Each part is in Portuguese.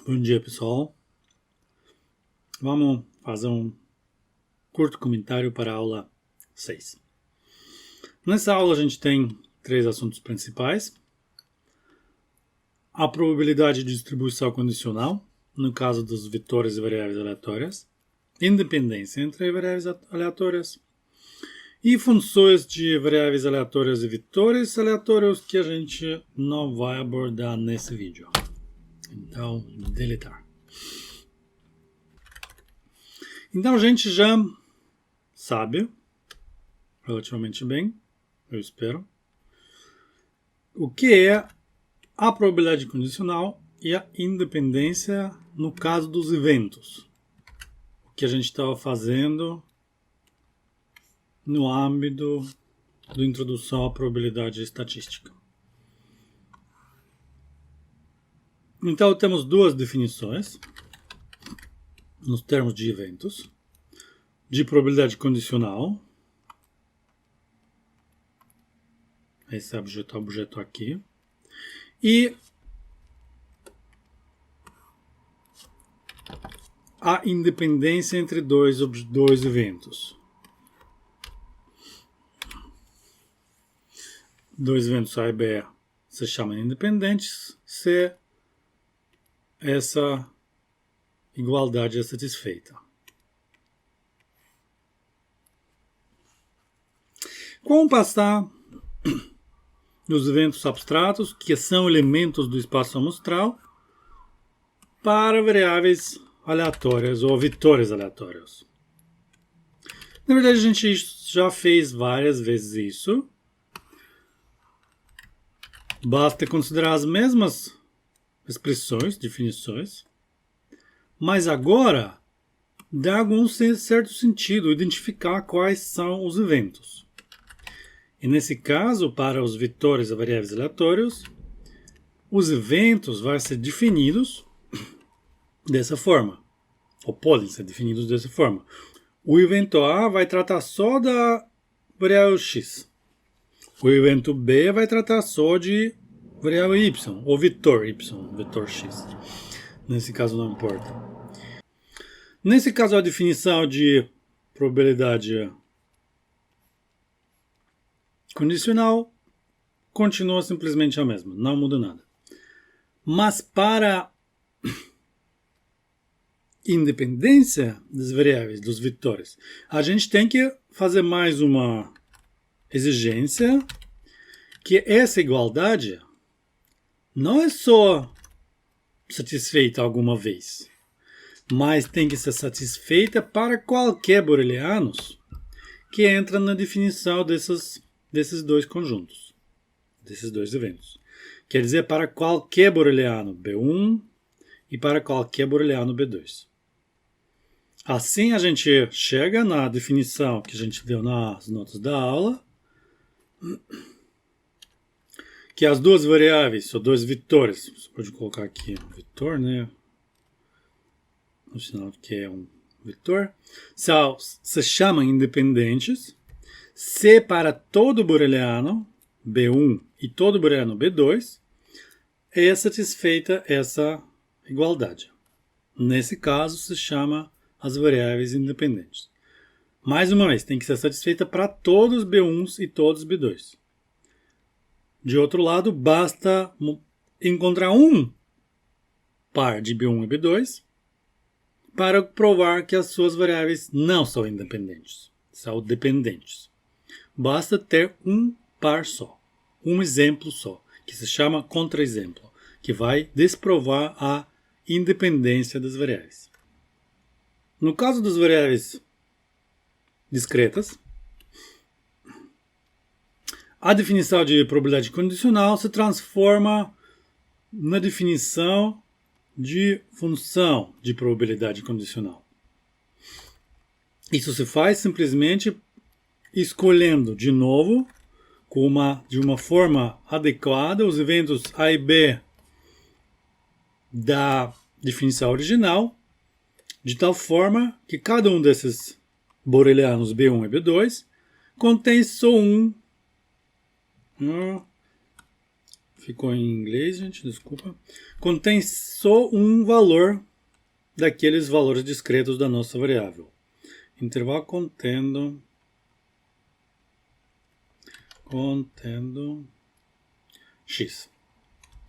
Bom dia, pessoal. Vamos fazer um curto comentário para a aula 6. Nessa aula a gente tem 3 assuntos principais. A probabilidade de distribuição condicional, no caso dos vetores e variáveis aleatórias. Independência entre variáveis aleatórias. E funções de variáveis aleatórias e vetores aleatórios que a gente não vai abordar nesse vídeo. Então, deletar. Então a gente já sabe, relativamente bem, eu espero, o que é a probabilidade condicional e a independência no caso dos eventos. O que a gente estava fazendo no âmbito da introdução à probabilidade estatística. Então temos duas definições nos termos de eventos, de probabilidade condicional, esse objeto aqui, e a independência entre dois eventos. Dois eventos A e B se chamam independentes se essa igualdade é satisfeita. Como passar dos eventos abstratos, que são elementos do espaço amostral, para variáveis aleatórias ou vetores aleatórios. Na verdade, a gente já fez várias vezes isso. Basta considerar as mesmas expressões, definições, mas agora dá algum certo sentido identificar quais são os eventos. E nesse caso, para os vetores e variáveis aleatórios, os eventos vão ser definidos dessa forma, ou podem ser definidos dessa forma. O evento A vai tratar só da variável x. O evento B vai tratar só de variável y, ou vetor y, vetor x. Nesse caso não importa. Nesse caso a definição de probabilidade condicional continua simplesmente a mesma, não muda nada. Mas para independência das variáveis, dos vetores, a gente tem que fazer mais uma exigência, que essa igualdade não é só satisfeita alguma vez, mas tem que ser satisfeita para qualquer booleanos que entra na definição desses dois conjuntos, desses dois eventos. Quer dizer, para qualquer booleano B1 e para qualquer booleano B2. Assim a gente chega na definição que a gente deu nas notas da aula, que as duas variáveis, ou dois vetores, você pode colocar aqui um vetor, né? No sinal que é um vetor, se chamam independentes se para todo booleano B1 e todo booleano B2 é satisfeita essa igualdade. Nesse caso se chama as variáveis independentes. Mais uma vez, tem que ser satisfeita para todos os B1s e todos os B2. De outro lado, basta encontrar um par de B1 e B2 para provar que as suas variáveis não são independentes, são dependentes. Basta ter um par só, um exemplo só, que se chama contra-exemplo, que vai desprovar a independência das variáveis. No caso das variáveis discretas, a definição de probabilidade condicional se transforma na definição de função de probabilidade condicional. Isso se faz simplesmente escolhendo de novo, de uma forma adequada, os eventos A e B da definição original, de tal forma que cada um desses booleanos B1 e B2 contém só um ficou em inglês, gente, desculpa. Contém só um valor daqueles valores discretos da nossa variável. Intervalo contendo x.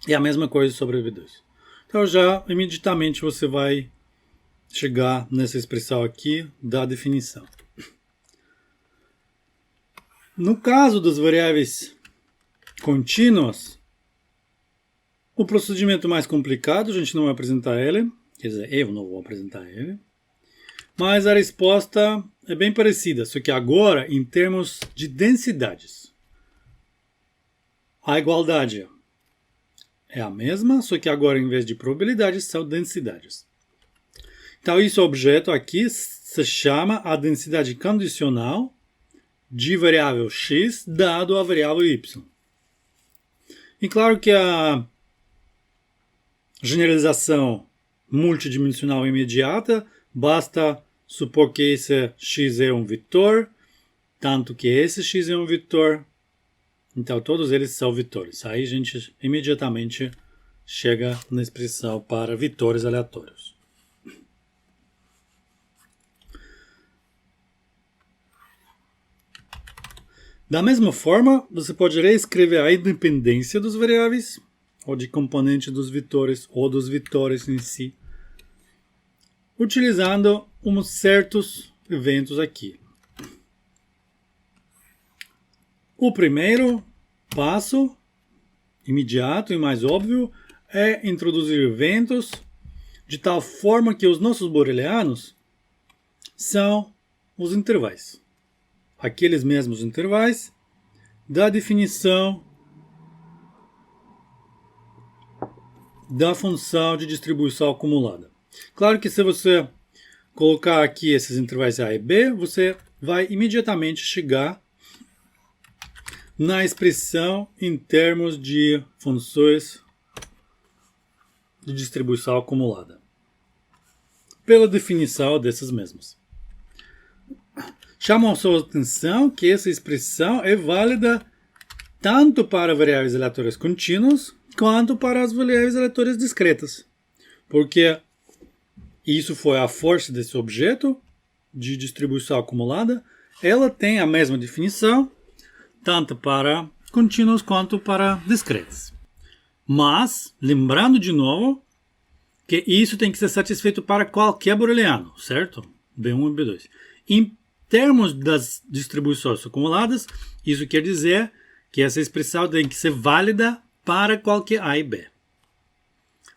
E a mesma coisa sobre V2. Então já imediatamente você vai chegar nessa expressão aqui da definição. No caso das variáveis contínuas, o procedimento mais complicado, a gente não vai apresentar ele, quer dizer, eu não vou apresentar ele, mas a resposta é bem parecida, só que agora em termos de densidades. A igualdade é a mesma, só que agora em vez de probabilidades são densidades. Então esse objeto aqui se chama a densidade condicional de variável x dado a variável y. E claro que a generalização multidimensional imediata basta supor que esse x é um vetor, tanto que esse x é um vetor. Então todos eles são vetores. Aí a gente imediatamente chega na expressão para vetores aleatórios. Da mesma forma, você pode reescrever a independência dos variáveis, ou de componente dos vetores, ou dos vetores em si, utilizando uns certos eventos aqui. O primeiro passo, imediato e mais óbvio, é introduzir eventos de tal forma que os nossos booleanos são os intervalos. Aqueles mesmos intervalos da definição da função de distribuição acumulada. Claro que se você colocar aqui esses intervalos A e B, você vai imediatamente chegar na expressão em termos de funções de distribuição acumulada, pela definição desses mesmos. Chamam a sua atenção que essa expressão é válida tanto para variáveis aleatórias contínuas quanto para as variáveis aleatórias discretas. Porque isso foi a força desse objeto de distribuição acumulada. Ela tem a mesma definição tanto para contínuas quanto para discretas. Mas, lembrando de novo, que isso tem que ser satisfeito para qualquer booleano, certo? B1 e B2. Em termos das distribuições acumuladas, isso quer dizer que essa expressão tem que ser válida para qualquer A e B.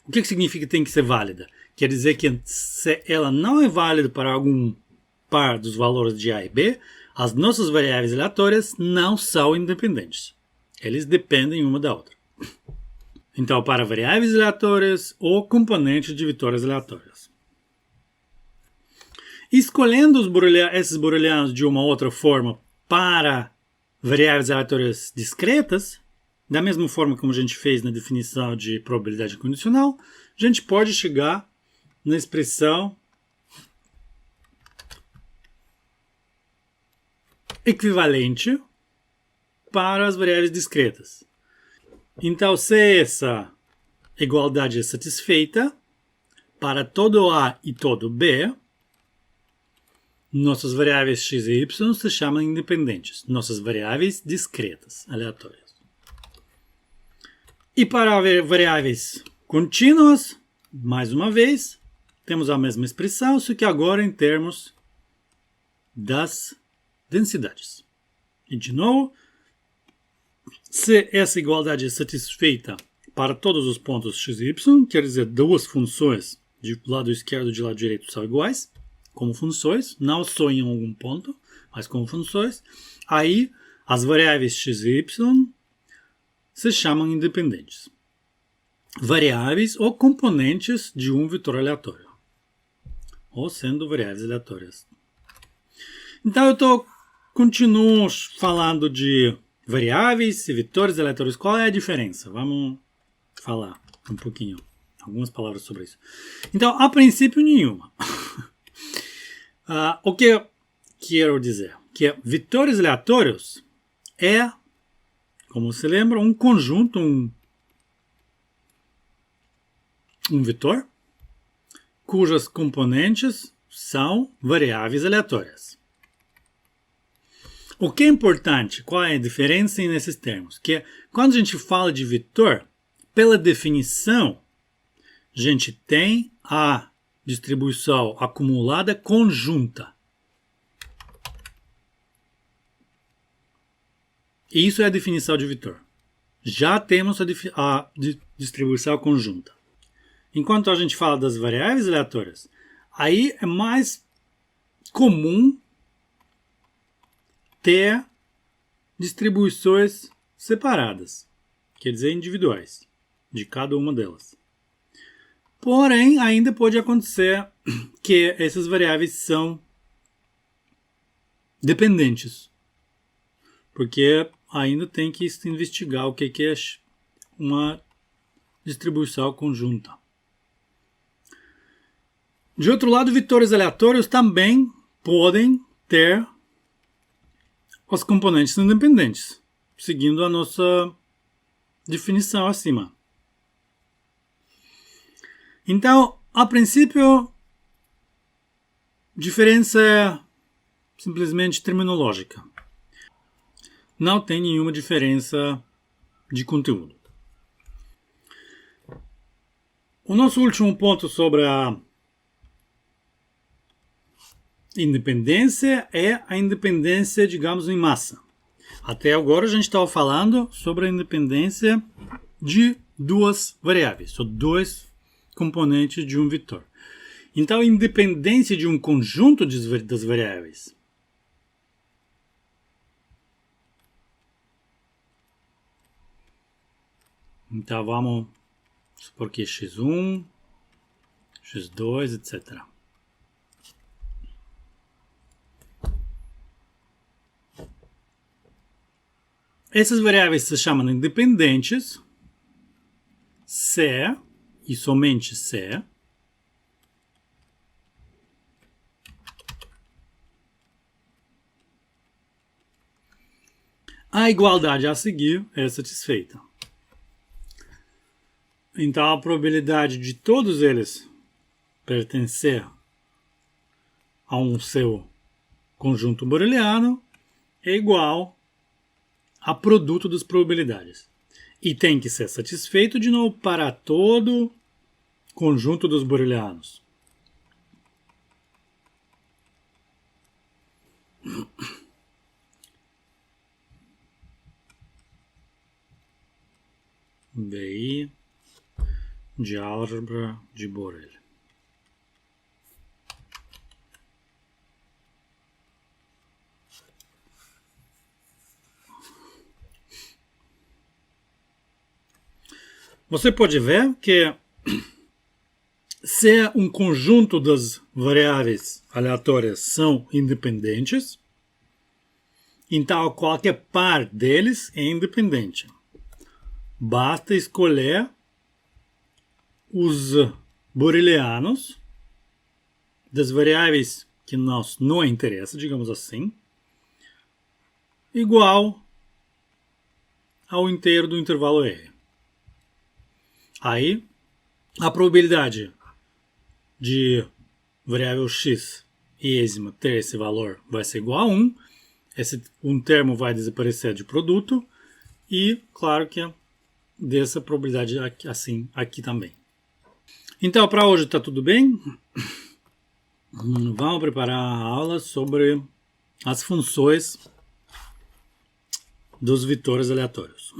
O que significa que tem que ser válida? Quer dizer que se ela não é válida para algum par dos valores de A e B, as nossas variáveis aleatórias não são independentes. Eles dependem uma da outra. Então, para variáveis aleatórias ou componentes de vetores aleatórios. Escolhendo esses booleanos de uma outra forma para variáveis aleatórias discretas, da mesma forma como a gente fez na definição de probabilidade condicional, a gente pode chegar na expressão equivalente para as variáveis discretas. Então, se essa igualdade é satisfeita para todo A e todo B, nossas variáveis x e y se chamam independentes, nossas variáveis discretas, aleatórias. E para variáveis contínuas, mais uma vez, temos a mesma expressão, só que agora em termos das densidades. E de novo, se essa igualdade é satisfeita para todos os pontos x e y, quer dizer, duas funções de lado esquerdo e de lado direito são iguais, como funções, não só em algum ponto, mas como funções, aí as variáveis x e y se chamam independentes. Variáveis ou componentes de um vetor aleatório, ou sendo variáveis aleatórias. Então eu continuo falando de variáveis e vetores aleatórios. Qual é a diferença? Vamos falar um pouquinho, algumas palavras sobre isso. Então, a princípio, nenhuma. O que eu quero dizer? Que vetores aleatórios é, como se lembra, um conjunto, um vetor cujas componentes são variáveis aleatórias. O que é importante, qual é a diferença nesses termos? Que quando a gente fala de vetor, pela definição, a gente tem a distribuição acumulada conjunta. Isso é a definição de vetor. Já temos a distribuição conjunta. Enquanto a gente fala das variáveis aleatórias, aí é mais comum ter distribuições separadas, quer dizer, individuais, de cada uma delas. Porém, ainda pode acontecer que essas variáveis são dependentes, porque ainda tem que investigar o que é uma distribuição conjunta. De outro lado, vetores aleatórios também podem ter os componentes independentes, seguindo a nossa definição acima. Então, a princípio, diferença é simplesmente terminológica. Não tem nenhuma diferença de conteúdo. O nosso último ponto sobre a independência é a independência, digamos, em massa. Até agora a gente estava falando sobre a independência de duas variáveis, ou dois componentes de um vetor. Então, a independência de um conjunto das variáveis. Então, vamos supor que x1, x2, etc. Essas variáveis se chamam independentes, se e somente se a igualdade a seguir é satisfeita. Então, a probabilidade de todos eles pertencer a um seu conjunto booleano é igual a produto das probabilidades. E tem que ser satisfeito de novo para todo conjunto dos booleanos. BI de álgebra de Borel. Você pode ver que se um conjunto das variáveis aleatórias são independentes, então qualquer par deles é independente. Basta escolher os booleanos das variáveis que nos não interessa, digamos assim, igual ao inteiro do intervalo R. Aí, a probabilidade de variável x iésima ter esse valor vai ser igual a 1. Um termo vai desaparecer de produto. E, claro que dessa probabilidade assim aqui também. Então, para hoje está tudo bem? Vamos preparar a aula sobre as funções dos vetores aleatórios.